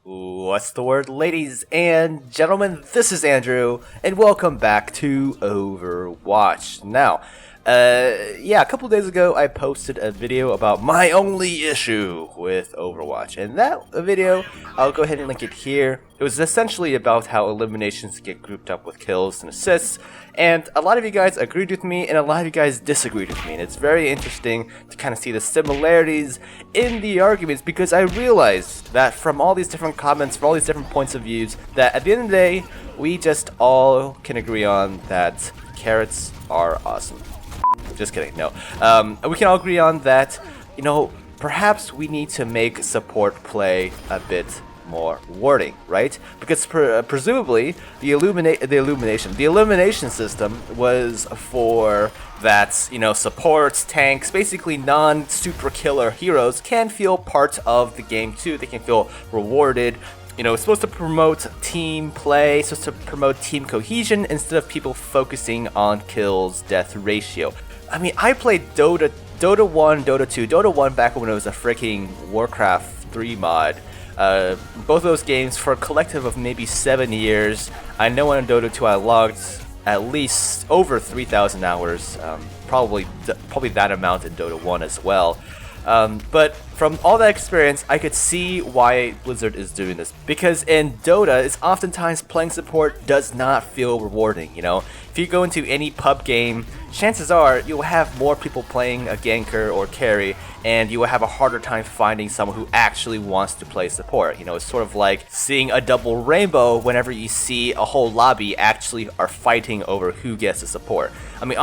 What's the word, ladies and gentlemen? This is Andrew, and welcome back to Overwatch. Now, a couple days ago, I posted a video about my only issue with Overwatch, and that video, I'll go ahead and link it here. It was essentially about how eliminations get grouped up with kills and assists, and a lot of you guys agreed with me, and a lot of you guys disagreed with me, and it's very interesting to kind of see the similarities in the arguments, because I realized that from all these different comments, from all these different points of views, that at the end of the day, we just all can agree on that carrots are awesome. Just kidding, no. We can all agree on that, perhaps we need to make support play a bit more rewarding, right? Because presumably the elimination system was for that, supports, tanks, basically non-super killer heroes can feel part of the game too. They can feel rewarded. It's supposed to promote team play, it's supposed to promote team cohesion instead of people focusing on kills death ratio. I mean, I played Dota 1, Dota 2, Dota 1 back when it was a freaking Warcraft 3 mod. Both of those games for a collective of maybe 7 years. I know in Dota 2 I logged at least over 3,000 hours, probably that amount in Dota 1 as well. But from all that experience, I could see why Blizzard is doing this. Because in Dota, it's oftentimes playing support does not feel rewarding, If you go into any pub game, chances are you'll have more people playing a ganker or carry, and you will have a harder time finding someone who actually wants to play support. It's sort of like seeing a double rainbow whenever you see a whole lobby actually are fighting over who gets the support. I mean,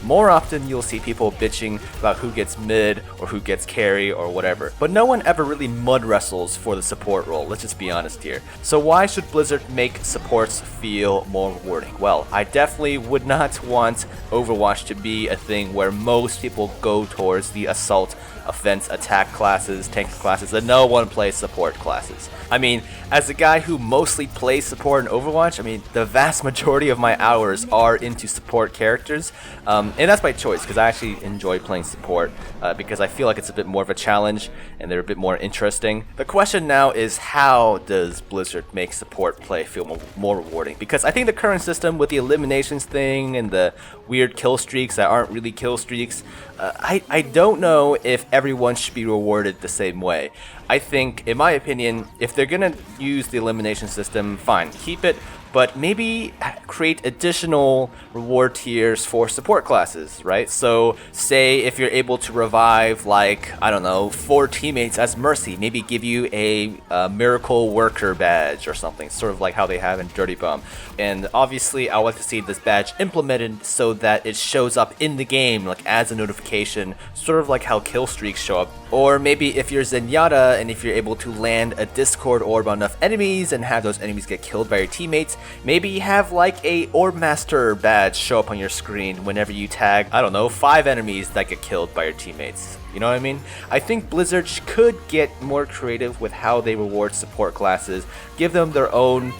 more often you'll see people bitching about who gets mid or who gets carry or whatever. But no one ever really mud wrestles for the support role, let's just be honest here. So why should Blizzard make supports feel more rewarding? Well, I definitely would not want Overwatch to be a thing where most people go towards the assault, offense, attack classes, tank classes, and no one plays support classes. I mean, as a guy who mostly plays support in Overwatch, the vast majority of my hours are into support characters, and that's by choice, because I actually enjoy playing support, because I feel like it's a bit more of a challenge, and they're a bit more interesting. The question now is, how does Blizzard make support play feel more rewarding? Because I think the current system with the eliminations thing, and the weird kill streaks that aren't really kill streaks, I don't know if everyone should be rewarded the same way. I think, in my opinion, if they're gonna use the elimination system, fine, keep it, but maybe create additional reward tiers for support classes, right? So, say if you're able to revive, 4 teammates as mercy, maybe give you a miracle worker badge or something, sort of like how they have in Dirty Bomb. And obviously, I would like to see this badge implemented so that it shows up in the game, as a notification, sort of like how kill streaks show up. Or maybe if you're Zenyatta and if you're able to land a Discord orb on enough enemies and have those enemies get killed by your teammates, maybe you have a Orb Master badge show up on your screen whenever you tag, 5 enemies that get killed by your teammates. You know what I mean? I think Blizzard could get more creative with how they reward support classes, give them their own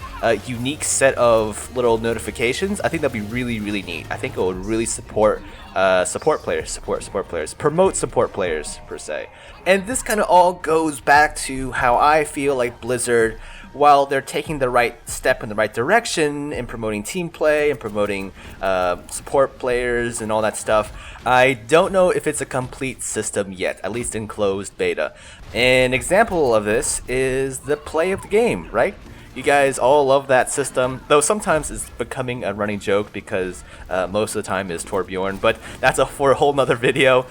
unique set of little notifications. I think that'd be really, really neat. I think it would really support support players, promote support players per se. And this kind of all goes back to how I feel like Blizzard, while they're taking the right step in the right direction in promoting team play and promoting support players and all that stuff, I don't know if it's a complete system yet, at least in closed beta. An example of this is the play of the game, right? You guys all love that system, though sometimes it's becoming a running joke because most of the time is Torbjorn, but that's for a whole nother video.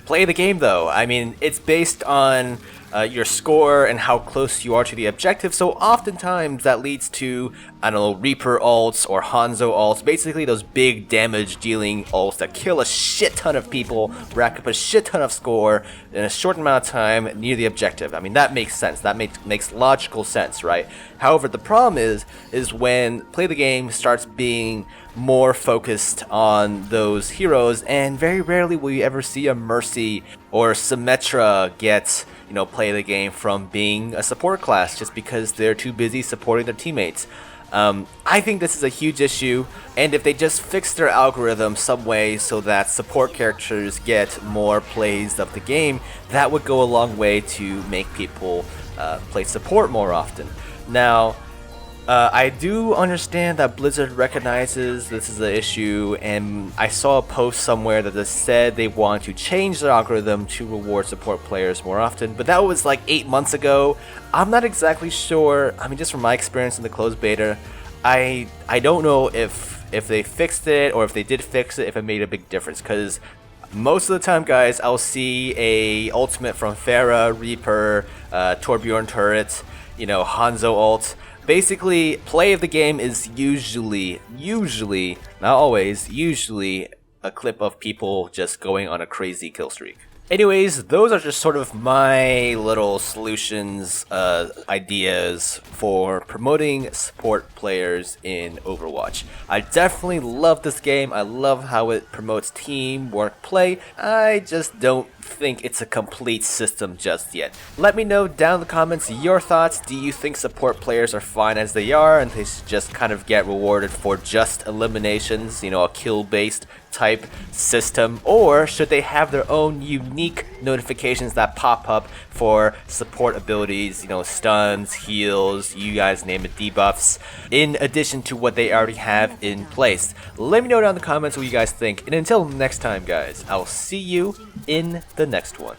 Play the game though. It's based on your score and how close you are to the objective, so oftentimes that leads to, Reaper ults or Hanzo ults, basically those big damage dealing ults that kill a shit ton of people, rack up a shit ton of score in a short amount of time near the objective. That makes sense, that makes logical sense, right? However, the problem is when Play the Game starts being more focused on those heroes, and very rarely will you ever see a Mercy or Symmetra get, Play the Game from being a support class just because they're too busy supporting their teammates. I think this is a huge issue, and if they just fix their algorithm some way so that support characters get more plays of the game, that would go a long way to make people play support more often. Now, I do understand that Blizzard recognizes this is an issue, and I saw a post somewhere that they said they want to change their algorithm to reward support players more often, but that was like 8 months ago. I'm not exactly sure. I mean, just from my experience in the closed beta, I don't know if they fixed it, or if they did fix it, if it made a big difference, because most of the time, guys, I'll see a ultimate from Pharah, Reaper, Torbjorn turret, Hanzo ult. Basically, play of the game is usually, not always, usually a clip of people just going on a crazy kill streak. Anyways, those are just sort of my little solutions, ideas for promoting support players in Overwatch. I definitely love this game. I love how it promotes teamwork play. I just don't think it's a complete system just yet. Let me know down in the comments your thoughts. Do you think support players are fine as they are and they should just kind of get rewarded for just eliminations, a kill-based type system, or should they have their own unique notifications that pop up for support abilities, stuns, heals, you guys name it, debuffs, in addition to what they already have in place? Let me know down in the comments what you guys think, and until next time, guys, I'll see you in the next one.